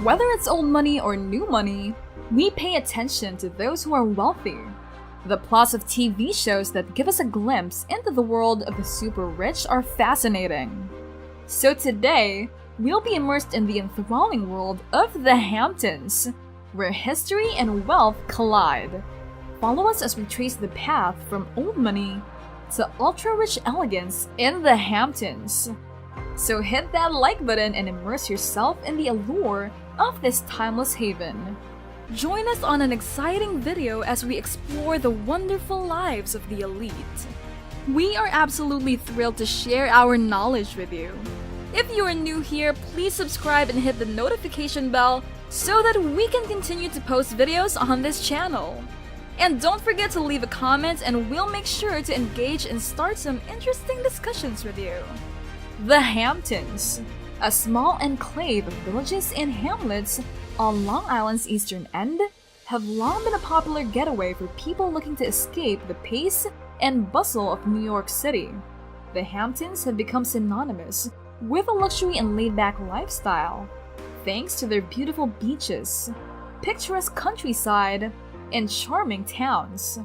Whether it's old money or new money, we pay attention to those who are wealthy. The plots of TV shows that give us a glimpse into the world of the super rich are fascinating. So today, we'll be immersed in the enthralling world of the Hamptons, where history and wealth collide. Follow us as we trace the path from old money to ultra-rich elegance in the Hamptons. So hit that like button and immerse yourself in the allure of this timeless haven. Join us on an exciting video as we explore the wonderful lives of the elite. We are absolutely thrilled to share our knowledge with you. If you are new here, please subscribe and hit the notification bell so that we can continue to post videos on this channel. And don't forget to leave a comment and we'll make sure to engage and start some interesting discussions with you. The Hamptons, a small enclave of villages and hamlets on Long Island's eastern end, have long been a popular getaway for people looking to escape the pace and bustle of New York City. The Hamptons have become synonymous with a luxury and laid-back lifestyle, thanks to their beautiful beaches, picturesque countryside, and charming towns.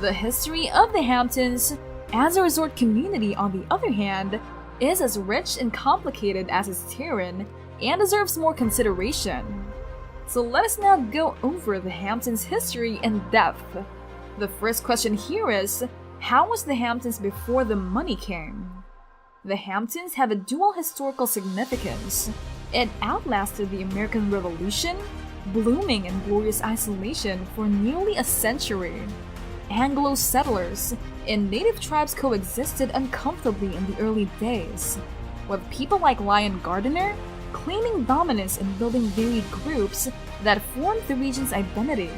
The history of the Hamptons as a resort community, on the other hand, is as rich and complicated as its terrain and deserves more consideration. So let us now go over the Hamptons' history in depth. The first question here is, how was the Hamptons before the money came? The Hamptons have a dual historical significance. It outlasted the American Revolution, blooming in glorious isolation for nearly a century. Anglo settlers and native tribes coexisted uncomfortably in the early days, with people like Lion Gardiner claiming dominance in building varied groups that formed the region's identity.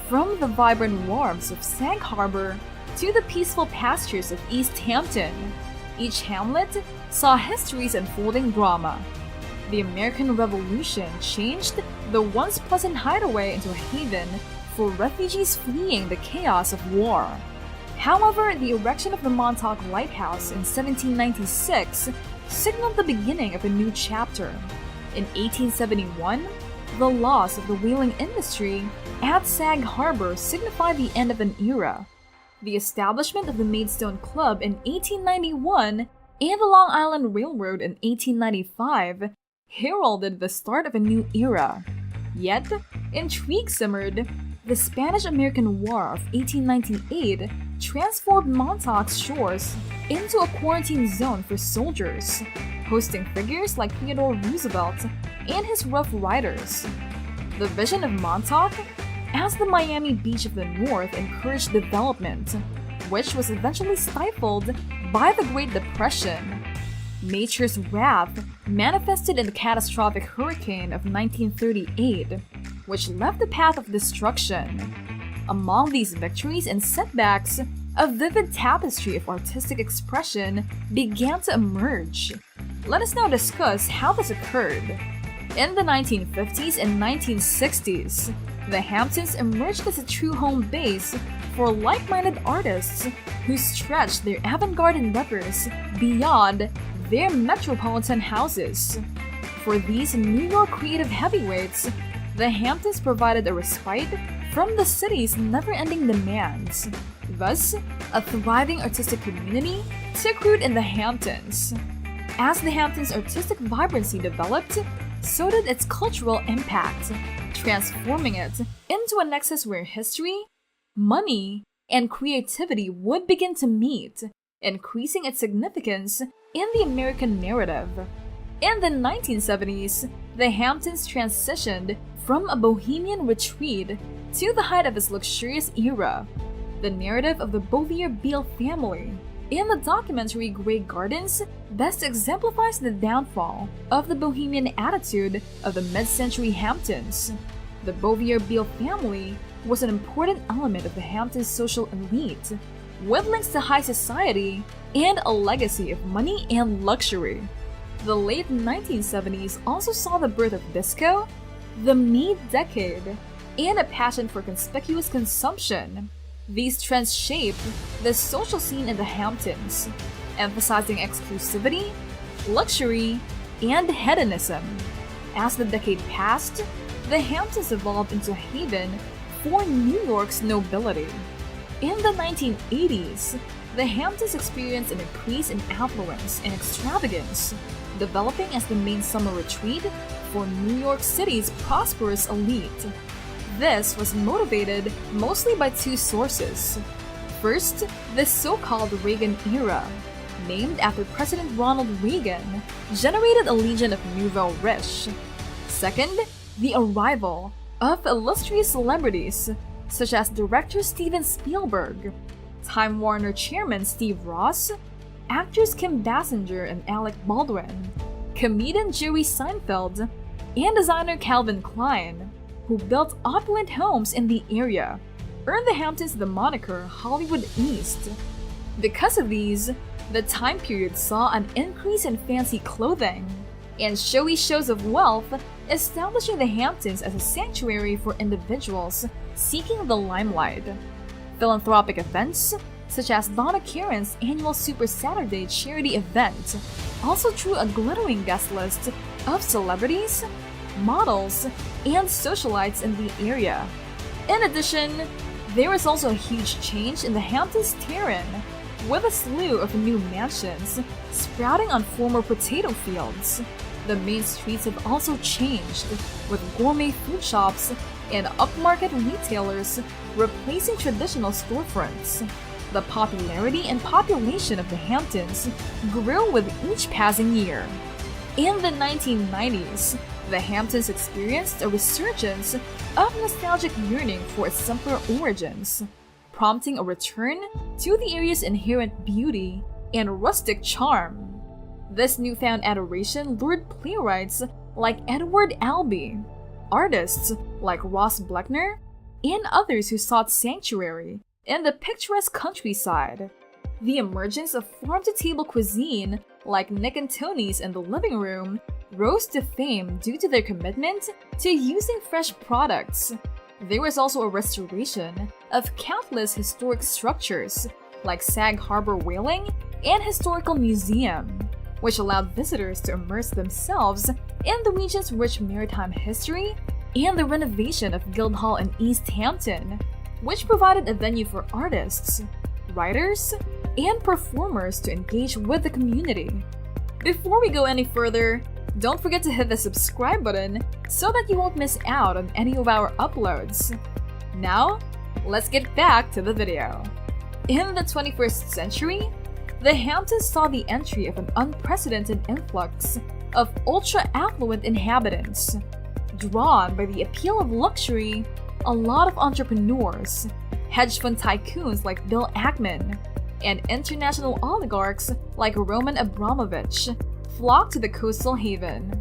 From the vibrant wharves of Sag Harbor to the peaceful pastures of East Hampton, each hamlet saw history's unfolding drama. The American Revolution changed the once pleasant hideaway into a haven for refugees fleeing the chaos of war. However, the erection of the Montauk Lighthouse in 1796 signaled the beginning of a new chapter. In 1871, the loss of the whaling industry at Sag Harbor signified the end of an era. The establishment of the Maidstone Club in 1891 and the Long Island Railroad in 1895 heralded the start of a new era. Yet, intrigue simmered. The Spanish-American War of 1898 transformed Montauk's shores into a quarantine zone for soldiers, hosting figures like Theodore Roosevelt and his Rough Riders. The vision of Montauk as the Miami Beach of the North encouraged development, which was eventually stifled by the Great Depression. Nature's wrath manifested in the catastrophic hurricane of 1938, which left a path of destruction. Among these victories and setbacks, a vivid tapestry of artistic expression began to emerge. Let us now discuss how this occurred. In the 1950s and 1960s, the Hamptons emerged as a true home base for like-minded artists who stretched their avant-garde endeavors beyond their metropolitan houses. For these New York creative heavyweights, the Hamptons provided a respite from the city's never-ending demands. Thus, a thriving artistic community took root in the Hamptons. As the Hamptons' artistic vibrancy developed, so did its cultural impact, transforming it into a nexus where history, money, and creativity would begin to meet, increasing its significance in the American narrative. In the 1970s, the Hamptons transitioned from a bohemian retreat to the height of its luxurious era. The narrative of the Bouvier-Beale family in the documentary Grey Gardens best exemplifies the downfall of the bohemian attitude of the mid-century Hamptons. The Bouvier-Beale family was an important element of the Hamptons' social elite, with links to high society and a legacy of money and luxury. The late 1970s also saw the birth of disco, the me decade, and a passion for conspicuous consumption. These trends shaped the social scene in the Hamptons, emphasizing exclusivity, luxury, and hedonism. As the decade passed, the Hamptons evolved into a haven for New York's nobility. In the 1980s, the Hamptons experienced an increase in affluence and extravagance, developing as the main summer retreat for New York City's prosperous elite. This was motivated mostly by two sources. First, the so-called Reagan era, named after President Ronald Reagan, generated a legion of nouveau riche. Second, the arrival of illustrious celebrities such as director Steven Spielberg, Time Warner chairman Steve Ross, actors Kim Basinger and Alec Baldwin, comedian Jerry Seinfeld, and designer Calvin Klein, who built opulent homes in the area, earned the Hamptons the moniker Hollywood East. Because of these, the time period saw an increase in fancy clothing and showy shows of wealth, establishing the Hamptons as a sanctuary for individuals seeking the limelight. Philanthropic events, such as Donna Karan's annual Super Saturday charity event, also drew a glittering guest list of celebrities, models, and socialites in the area. In addition, there was also a huge change in the Hamptons terrain, with a slew of new mansions sprouting on former potato fields. The main streets have also changed, with gourmet food shops and upmarket retailers replacing traditional storefronts. The popularity and population of the Hamptons grew with each passing year. In the 1990s, the Hamptons experienced a resurgence of nostalgic yearning for its simpler origins, prompting a return to the area's inherent beauty and rustic charm. This newfound adoration lured playwrights like Edward Albee, artists like Ross Bleckner, and others who sought sanctuary in the picturesque countryside. The emergence of farm-to-table cuisine like Nick and Tony's in the living room rose to fame due to their commitment to using fresh products. There was also a restoration of countless historic structures like Sag Harbor Whaling and Historical Museum, which allowed visitors to immerse themselves in the region's rich maritime history, and the renovation of Guildhall in East Hampton, which provided a venue for artists, writers, and performers to engage with the community. Before we go any further, don't forget to hit the subscribe button so that you won't miss out on any of our uploads. Now, let's get back to the video. In the 21st century, the Hamptons saw the entry of an unprecedented influx of ultra-affluent inhabitants. Drawn by the appeal of luxury, a lot of entrepreneurs, hedge fund tycoons like Bill Ackman, and international oligarchs like Roman Abramovich flocked to the coastal haven.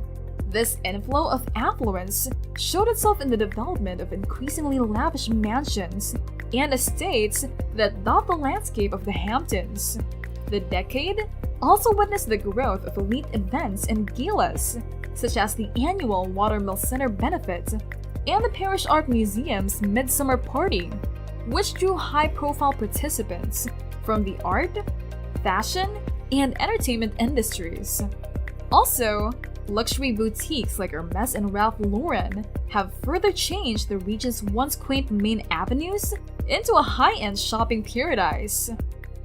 This inflow of affluence showed itself in the development of increasingly lavish mansions and estates that dot the landscape of the Hamptons. The decade also witnessed the growth of elite events and galas, such as the annual Watermill Center Benefit and the Parish Art Museum's Midsummer Party, which drew high-profile participants from the art, fashion, and entertainment industries. Also, luxury boutiques like Hermes and Ralph Lauren have further changed the region's once quaint main avenues into a high-end shopping paradise.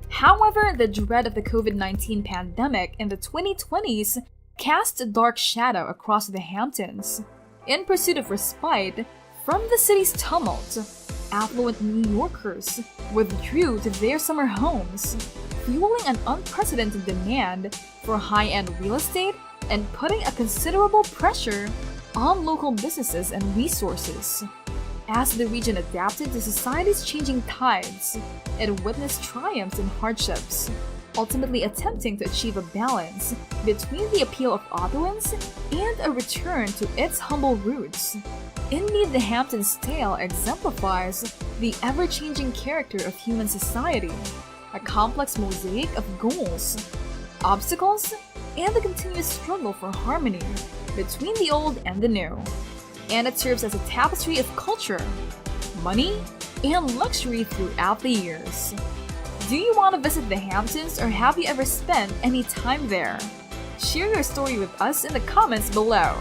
However, the dread of the COVID-19 pandemic in the 2020s cast a dark shadow across the Hamptons. In pursuit of respite from the city's tumult, affluent New Yorkers withdrew to their summer homes, fueling an unprecedented demand for high-end real estate and putting a considerable pressure on local businesses and resources. As the region adapted to society's changing tides, it witnessed triumphs and hardships, ultimately attempting to achieve a balance between the appeal of opulence and a return to its humble roots. Indeed, the Hamptons tale exemplifies the ever-changing character of human society, a complex mosaic of goals, obstacles, and the continuous struggle for harmony between the old and the new. And it serves as a tapestry of culture, money, and luxury throughout the years. Do you want to visit the Hamptons, or have you ever spent any time there? Share your story with us in the comments below.